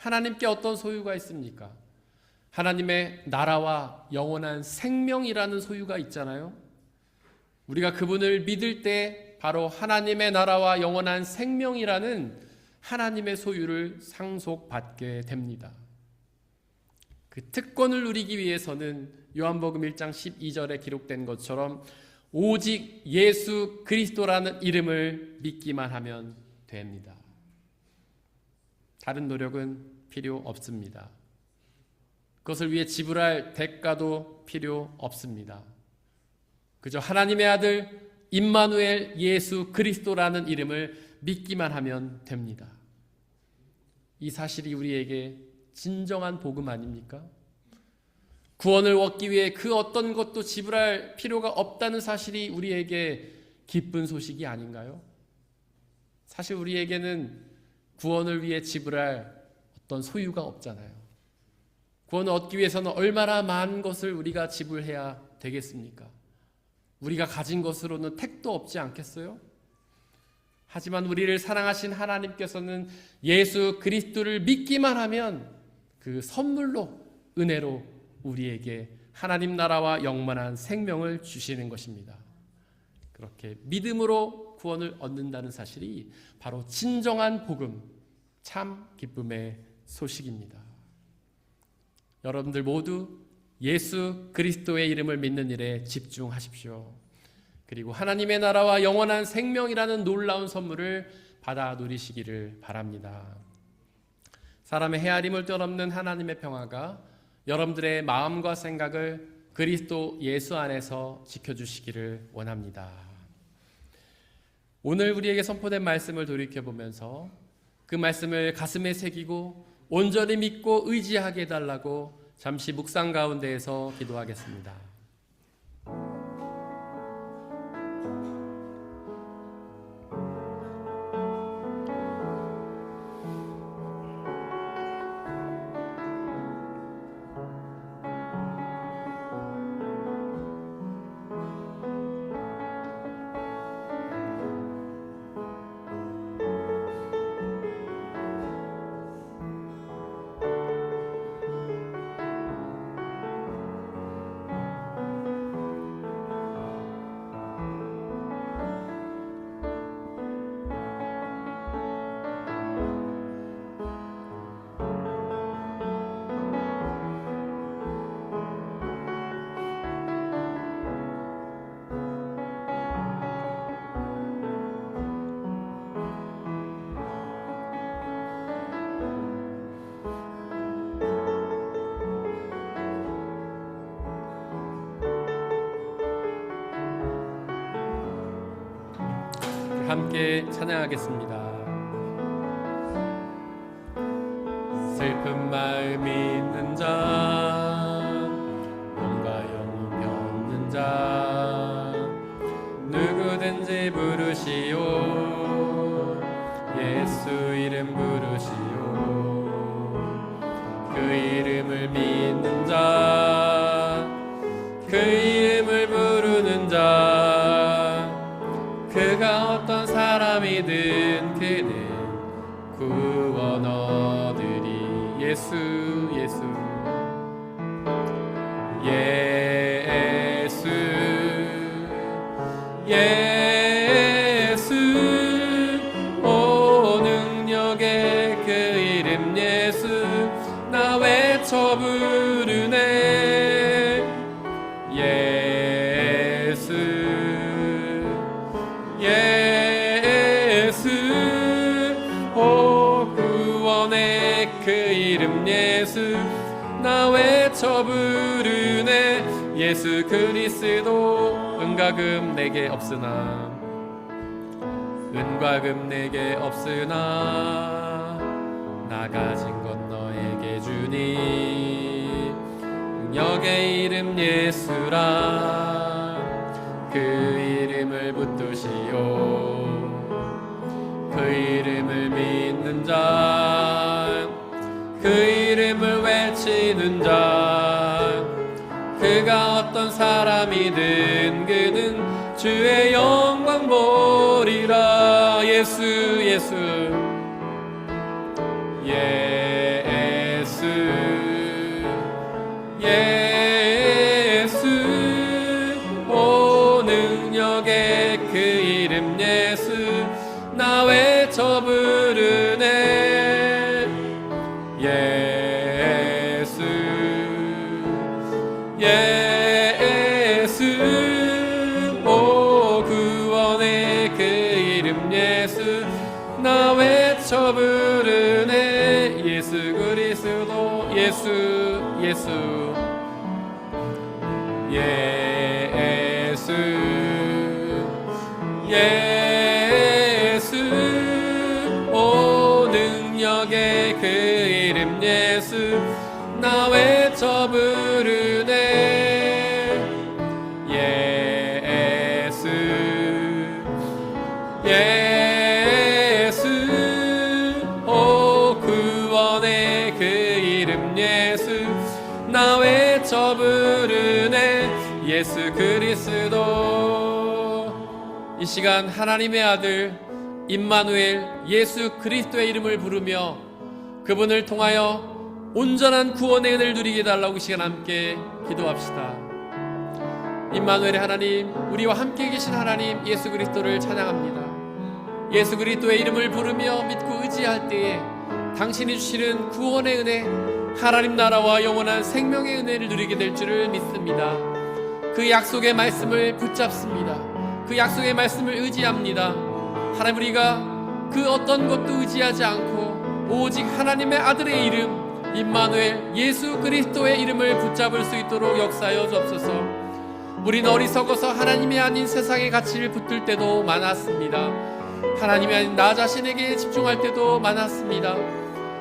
하나님께 어떤 소유가 있습니까? 하나님의 나라와 영원한 생명이라는 소유가 있잖아요. 우리가 그분을 믿을 때 바로 하나님의 나라와 영원한 생명이라는 하나님의 소유를 상속받게 됩니다. 그 특권을 누리기 위해서는 요한복음 1장 12절에 기록된 것처럼 오직 예수 그리스도라는 이름을 믿기만 하면 됩니다. 다른 노력은 필요 없습니다. 그것을 위해 지불할 대가도 필요 없습니다. 그저 하나님의 아들 임마누엘 예수 그리스도라는 이름을 믿기만 하면 됩니다. 이 사실이 우리에게 진정한 복음 아닙니까? 구원을 얻기 위해 그 어떤 것도 지불할 필요가 없다는 사실이 우리에게 기쁜 소식이 아닌가요? 사실 우리에게는 구원을 위해 지불할 어떤 소유가 없잖아요. 구원을 얻기 위해서는 얼마나 많은 것을 우리가 지불해야 되겠습니까? 우리가 가진 것으로는 택도 없지 않겠어요? 하지만 우리를 사랑하신 하나님께서는 예수 그리스도를 믿기만 하면 그 선물로 은혜로 우리에게 하나님 나라와 영원한 생명을 주시는 것입니다. 그렇게 믿음으로 구원을 얻는다는 사실이 바로 진정한 복음, 참 기쁨의 소식입니다. 여러분들 모두 예수 그리스도의 이름을 믿는 일에 집중하십시오. 그리고 하나님의 나라와 영원한 생명이라는 놀라운 선물을 받아 누리시기를 바랍니다. 사람의 헤아림을 뛰어넘는 하나님의 평화가 여러분들의 마음과 생각을 그리스도 예수 안에서 지켜주시기를 원합니다. 오늘 우리에게 선포된 말씀을 돌이켜보면서 그 말씀을 가슴에 새기고 온전히 믿고 의지하게 해달라고 잠시 묵상 가운데에서 기도하겠습니다. 함께 찬양하겠습니다. 슬픈 마음 있는 자, 몸과 영혼 펴는 자, 이름을 믿는 자, 그 이름을 부르는 자, 그가 어떤 사람이든 그는 구원 얻으리. 예수 예수 예수 예수 오 능력의 그 이름 예수 나 외쳐 부르네. 예수 예수 오 구원의 그 이름 예수 나 외쳐 부르네. 예수 그리스도 은과 금 내게 없으나 은과 금 내게 없으나 나 가진 것 너에게 주니. 능력의 이름 예수라 그 이름을 붙드시오. 그 이름을 믿는 자, 그 이름을 외치는 자, 그가 어떤 사람이든 그는 주의 영광 보리라. 예수 예수 예수 예수 오 능력의 그 이름 예수 나 외쳐 부르네. 예수 예수 오 구원의 그 이름 예수 나 외쳐 부르네. 예수 그리스도 예수 예수 예수 예수 오 능력의 그 이름 예수 나 외쳐 부르네. 예수 예수 오 구원의 그 이름 예수 나 외쳐 부르네. 예수 그리스도 이 시간 하나님의 아들 임마누엘 예수 그리스도의 이름을 부르며 그분을 통하여 온전한 구원의 은혜를 누리게 해달라고 이 시간 함께 기도합시다. 임마누엘의 하나님, 우리와 함께 계신 하나님 예수 그리스도를 찬양합니다. 예수 그리스도의 이름을 부르며 믿고 의지할 때에 당신이 주시는 구원의 은혜, 하나님 나라와 영원한 생명의 은혜를 누리게 될 줄을 믿습니다. 그 약속의 말씀을 붙잡습니다. 그 약속의 말씀을 의지합니다. 하나님, 우리가 그 어떤 것도 의지하지 않고 오직 하나님의 아들의 이름 임마누엘 예수 그리스도의 이름을 붙잡을 수 있도록 역사하여 주옵소서. 우리는 어리석어서 하나님이 아닌 세상의 가치를 붙들 때도 많았습니다. 하나님이 아닌 나 자신에게 집중할 때도 많았습니다.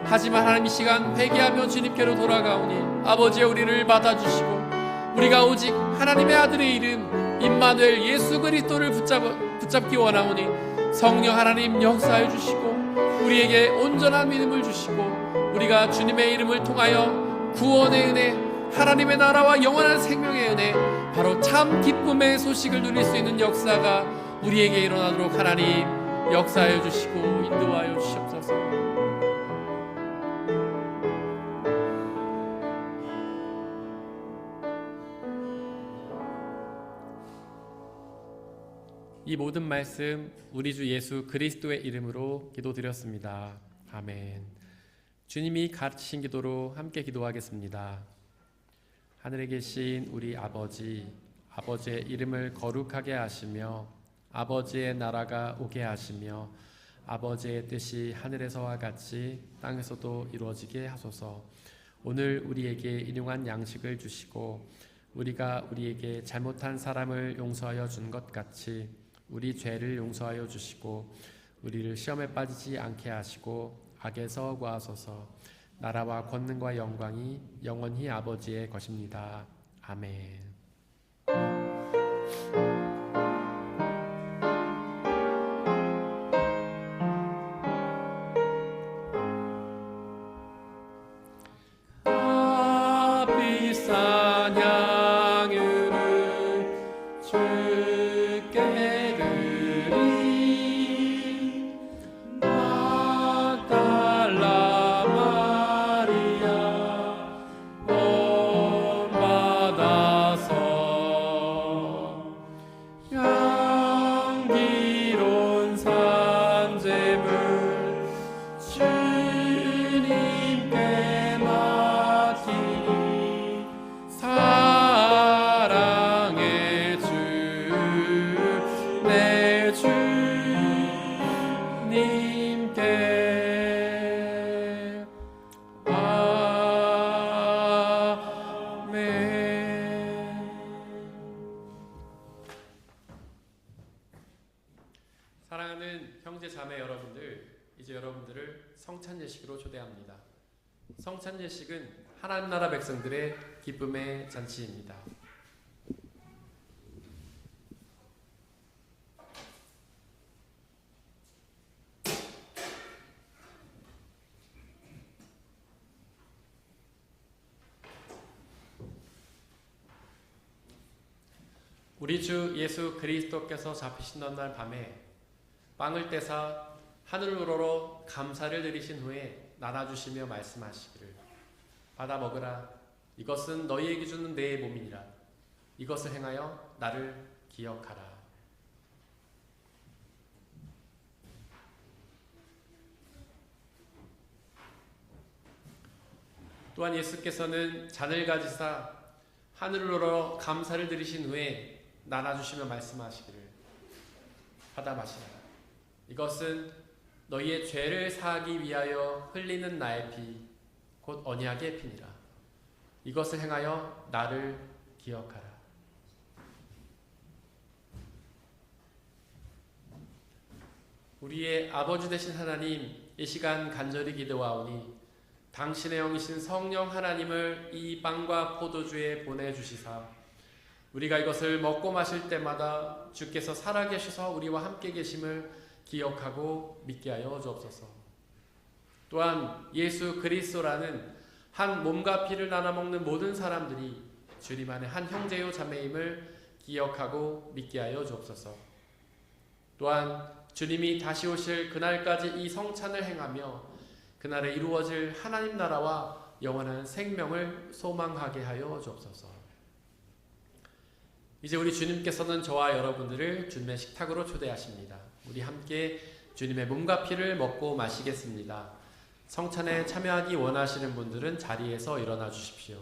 하지만 하나님, 이 시간 회개하며 주님께로 돌아가오니 아버지의 우리를 받아주시고 우리가 오직 하나님의 아들의 이름 임마누엘 예수 그리스도를 붙잡기 원하오니 성령 하나님 역사해 주시고 우리에게 온전한 믿음을 주시고 우리가 주님의 이름을 통하여 구원의 은혜, 하나님의 나라와 영원한 생명의 은혜, 바로 참 기쁨의 소식을 누릴 수 있는 역사가 우리에게 일어나도록 하나님 역사해 주시고 인도하여 주시옵소서. 이 모든 말씀 우리 주 예수 그리스도의 이름으로 기도드렸습니다. 아멘. 주님이 가르치신 기도로 함께 기도하겠습니다. 하늘에 계신 우리 아버지, 아버지의 이름을 거룩하게 하시며 아버지의 나라가 오게 하시며 아버지의 뜻이 하늘에서와 같이 땅에서도 이루어지게 하소서. 오늘 우리에게 일용할 양식을 주시고 우리가 우리에게 잘못한 사람을 용서하여 준 것 같이 우리 죄를 용서하여 주시고 우리를 시험에 빠지지 않게 하시고 악에서 구하소서. 나라와 권능과 영광이 영원히 아버지의 것입니다. 아멘. 비싼 향유를 주께 드리 막달라 마리아 본받아서 향기로운 산제물 주님께 맡기니 사랑의 주 내 주님께 아멘. 사랑하는 형제 자매 여러분들, 이제 여러분들을 성찬 예식으로 초대합니다. 성찬 예식은 하나님 나라 백성들의 기쁨의 잔치입니다. 우리 주 예수 그리스도께서 잡히시던 날 밤에 빵을 떼사 하늘으로 감사를 드리신 후에 나눠주시며 말씀하시기를 받아 먹으라. 이것은 너희에게 주는 내 몸이니라. 이것을 행하여 나를 기억하라. 또한 예수께서는 잔을 가지사 하늘으로 감사를 드리신 후에 나눠주시며 말씀하시기를 받아 마시라. 이것은 너희의 죄를 사하기 위하여 흘리는 나의 피, 곧 언약의 피니라. 이것을 행하여 나를 기억하라. 우리의 아버지 되신 하나님, 이 시간 간절히 기도하오니 당신의 영이신 성령 하나님을 이 빵과 포도주에 보내주시사 우리가 이것을 먹고 마실 때마다 주께서 살아계셔서 우리와 함께 계심을 기억하고 믿게 하여 주옵소서. 또한 예수 그리스도라는 한 몸과 피를 나눠 먹는 모든 사람들이 주님 안에 한 형제요 자매임을 기억하고 믿게 하여 주옵소서. 또한 주님이 다시 오실 그날까지 이 성찬을 행하며 그날에 이루어질 하나님 나라와 영원한 생명을 소망하게 하여 주옵소서. 이제 우리 주님께서는 저와 여러분들을 주님의 식탁으로 초대하십니다. 우리 함께 주님의 몸과 피를 먹고 마시겠습니다. 성찬에 참여하기 원하시는 분들은 자리에서 일어나 주십시오.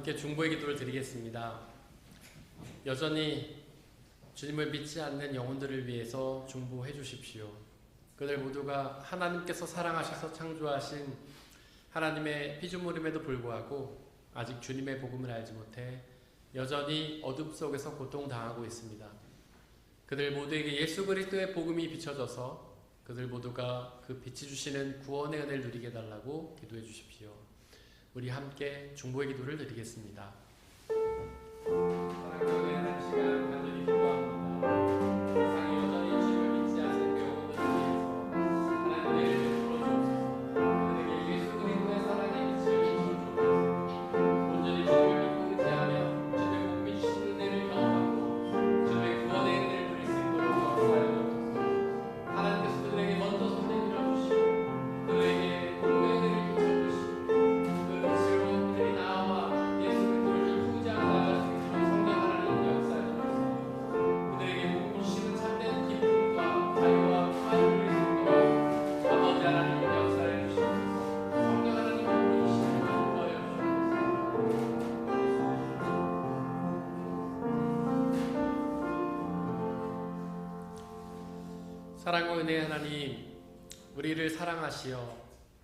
함께 중보의 기도를 드리겠습니다. 여전히 주님을 믿지 않는 영혼들을 위해서 중보해 주십시오. 그들 모두가 하나님께서 사랑하셔서 창조하신 하나님의 피조물임에도 불구하고 아직 주님의 복음을 알지 못해 여전히 어둠 속에서 고통당하고 있습니다. 그들 모두에게 예수 그리스도의 복음이 비춰져서 그들 모두가 그 빛이 주시는 구원의 은혜를 누리게 해달라고 기도해 주십시오. 우리 함께 중보의 기도를 드리겠습니다. 사랑하는 하나님 시간 간절히 기도합니다. 세상에 여전히 주님을 믿지 않는 영혼들을 위해서 하나님의 은혜를 풀어주옵소서. 그들에게 예수 그리스도의 사랑의 빛을 비춰주옵소서. 온전히 주님을 믿고 의지하며 주님의 복음이 주신 은혜를 경험하고 주님의 구원의 은혜를 누릴 수 있도록 역사하여 주옵소서. 하나님께서 그들에게 먼저 손 내밀어 주시고 그들에게 복음의 은혜를 비춰주시고 그 빛으로 그들이 나와 예수 그리스도를 이루고자 나아갈 수 있도록 성령 하나님 역사하여 주옵소서. 그들에게 복음 주시는 참된 기쁨과 자유와 평안을 누릴 수 있도록 아버지 하나님 역사해 주시옵소서. 성령 하나님 복음 주시는 것 도와여 주옵소서. 사랑과 은혜의 하나님, 우리를 사랑하시어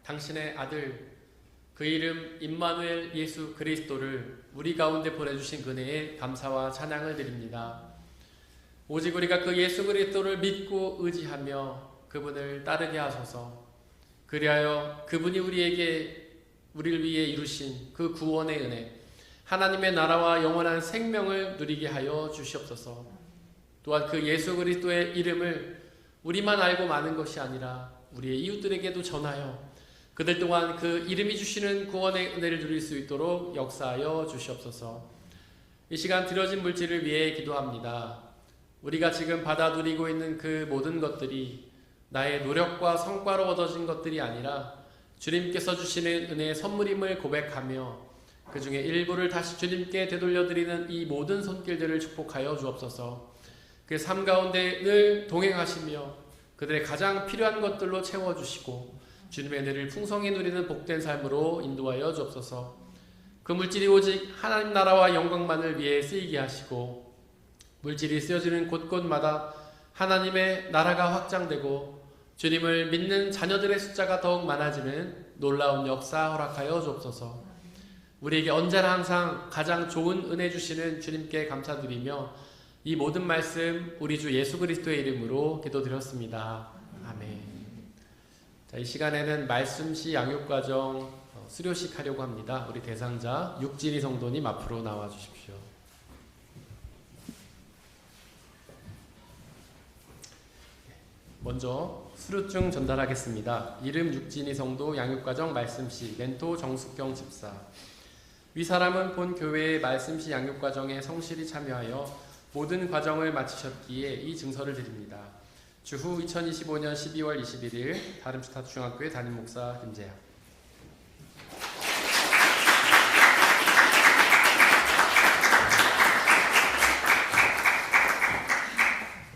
당신의 아들 그 이름 임마누엘 예수 그리스도를 우리 가운데 보내주신 은혜에 감사와 찬양을 드립니다. 오직 우리가 그 예수 그리스도를 믿고 의지하며 그분을 따르게 하소서. 그리하여 그분이 우리를 위해 이루신 그 구원의 은혜, 하나님의 나라와 영원한 생명을 누리게 하여 주시옵소서. 또한 그 예수 그리스도의 이름을 우리만 알고 마는 것이 아니라 우리의 이웃들에게도 전하여 그들 또한 그 이름이 주시는 구원의 은혜를 누릴 수 있도록 역사하여 주시옵소서. 이 시간 드려진 물질을 위해 기도합니다. 우리가 지금 받아 누리고 있는 그 모든 것들이 나의 노력과 성과로 얻어진 것들이 아니라 주님께서 주시는 은혜의 선물임을 고백하며 그 중에 일부를 다시 주님께 되돌려드리는 이 모든 손길들을 축복하여 주옵소서. 그 삶 가운데 늘 동행하시며 그들의 가장 필요한 것들로 채워주시고 주님의 은혜를 풍성히 누리는 복된 삶으로 인도하여 주옵소서. 그 물질이 오직 하나님 나라와 영광만을 위해 쓰이게 하시고 물질이 쓰여지는 곳곳마다 하나님의 나라가 확장되고 주님을 믿는 자녀들의 숫자가 더욱 많아지는 놀라운 역사 허락하여 주옵소서. 우리에게 언제나 항상 가장 좋은 은혜 주시는 주님께 감사드리며 이 모든 말씀 우리 주 예수 그리스도의 이름으로 기도드렸습니다. 아멘. 자, 이 시간에는 말씀시 양육과정 수료식 하려고 합니다. 우리 대상자 육진희 성도님 앞으로 나와 주십시오. 먼저 수료증 전달하겠습니다. 이름 육진희 성도 양육과정 말씀시 멘토 정숙경 집사. 위 사람은 본 교회의 말씀시 양육과정에 성실히 참여하여 모든 과정을 마치셨기에 이 증서를 드립니다. 주후 2025년 12월 21일 다름스타트 중학교의 담임 목사 김재학.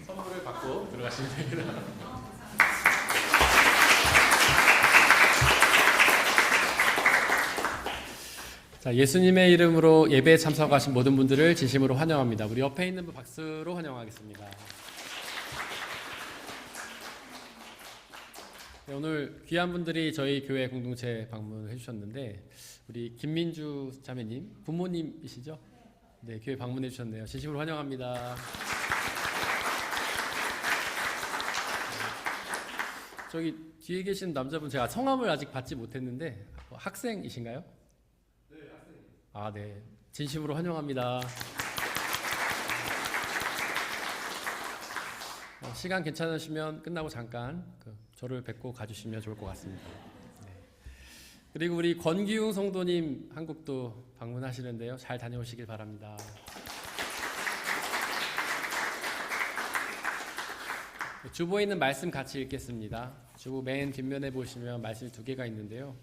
선물을 받고 들어가시면 됩니다. 자, 예수님의 이름으로 예배에 참석하신 모든 분들을 진심으로 환영합니다. 우리 옆에 있는 분 박수로 환영하겠습니다. 네, 오늘 귀한 분들이 저희 교회 공동체 방문해 주셨는데 우리 김민주 자매님 부모님이시죠? 네, 교회 방문해 주셨네요. 진심으로 환영합니다. 저기 뒤에 계신 남자분 제가 성함을 아직 받지 못했는데 학생이신가요? 아, 네. 진심으로 환영합니다. 시간 괜찮으시면 끝나고 잠깐 저를 뵙고 가주시면 좋을 것 같습니다. 네. 그리고 우리 권기웅 성도님 한국도 방문하시는데요. 잘 다녀오시길 바랍니다. 주보에 있는 말씀 같이 읽겠습니다. 주보 맨 뒷면에 보시면 말씀이 2개가 있는데요.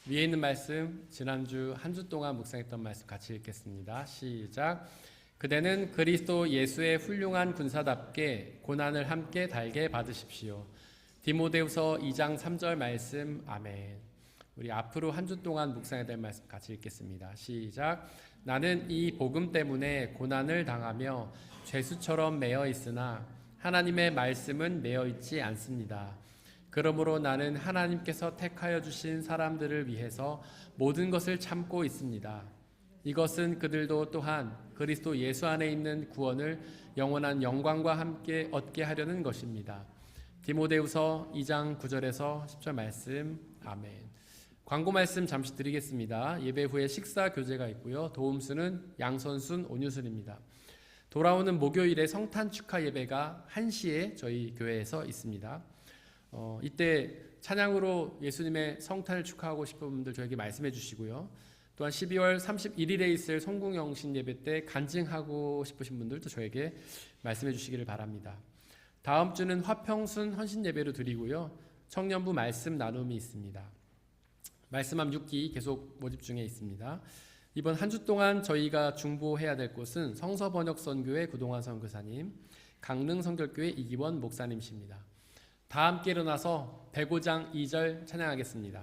위에 있는 말씀, 지난주 한 주 동안 묵상했던 말씀 같이 읽겠습니다. 시작. 그대는 그리스도 예수의 훌륭한 군사답게 고난을 함께 달게 받으십시오. 디모데후서 2장 3절 말씀. 아멘. 우리 앞으로 한 주 동안 묵상해야 될 말씀 같이 읽겠습니다. 시작. 나는 이 복음 때문에 고난을 당하며 죄수처럼 매여 있으나 하나님의 말씀은 매여 있지 않습니다. 그러므로 나는 하나님께서 택하여 주신 사람들을 위해서 모든 것을 참고 있습니다. 이것은 그들도 또한 그리스도 예수 안에 있는 구원을 영원한 영광과 함께 얻게 하려는 것입니다. 디모데후서 2장 9절에서 10절 말씀. 아멘. 광고 말씀 잠시 드리겠습니다. 예배 후에 식사 교제가 있고요. 도움수는 양선순 온유순입니다. 돌아오는 목요일에 성탄 축하 예배가 1시에 저희 교회에서 있습니다. 이때 찬양으로 예수님의 성탄을 축하하고 싶은 분들 저에게 말씀해 주시고요. 또한 12월 31일에 있을 송궁영신 예배 때 간증하고 싶으신 분들도 저에게 말씀해 주시기를 바랍니다. 다음 주는 화평순 헌신 예배로 드리고요. 청년부 말씀 나눔이 있습니다. 말씀함 6기 계속 모집 중에 있습니다. 이번 한 주 동안 저희가 중보해야 될 곳은 성서번역선교회 구동환 선교사님, 강릉성결교회 이기원 목사님이십니다. 다 함께 일어나서 105장 2절 찬양하겠습니다.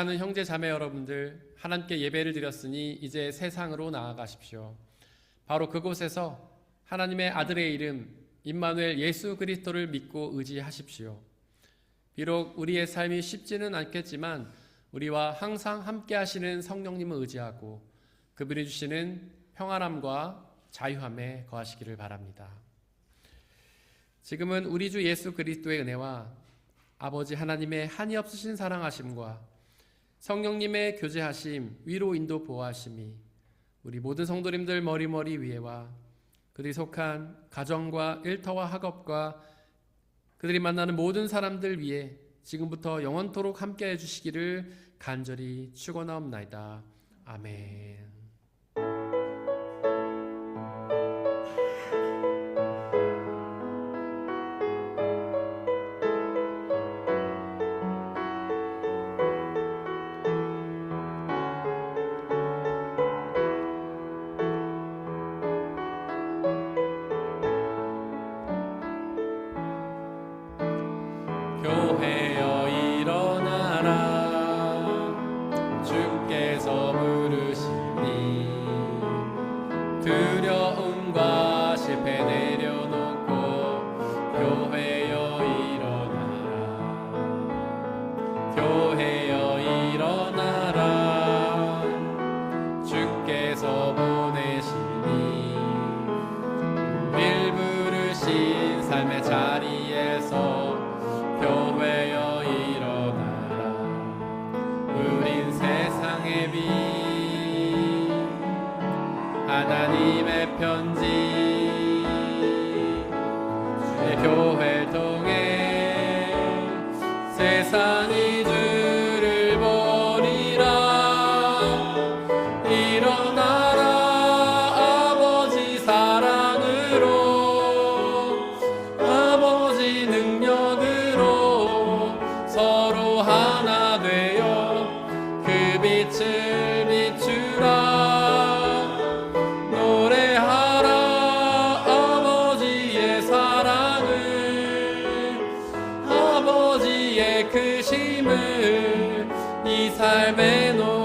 사랑하는 형제 자매 여러분들, 하나님께 예배를 드렸으니 이제 세상으로 나아가십시오. 바로 그곳에서 하나님의 아들의 이름 임마누엘 예수 그리스도를 믿고 의지하십시오. 비록 우리의 삶이 쉽지는 않겠지만 우리와 항상 함께 하시는 성령님을 의지하고 그분이 주시는 평안함과 자유함에 거하시기를 바랍니다. 지금은 우리 주 예수 그리스도의 은혜와 아버지 하나님의 한이 없으신 사랑하심과 성령님의 교제하심, 위로 인도 보호하심이 우리 모든 성도님들 머리머리 위에와 그들이 속한 가정과 일터와 학업과 그들이 만나는 모든 사람들 위에 지금부터 영원토록 함께해 주시기를 간절히 축원하옵나이다. 아멘. 교회여 일어나라 주께서 부르시니 두려움과 실패 내려놓고 교회여 일어나라 교회여 일어나라 주께서 보내시니 우릴 부르신 삶의 자리에서 교회여 일어나라 우린 세상의 빛 하나님의 편지 주의 교회를 통해 세상이 주를 보리라 일어나라 아버지 사랑으로 아버지 능력으로 서로 하나 되어 그 빛을 비추라 노래하라 아버지의 사랑을 아버지의 크심을 이 삶에 놓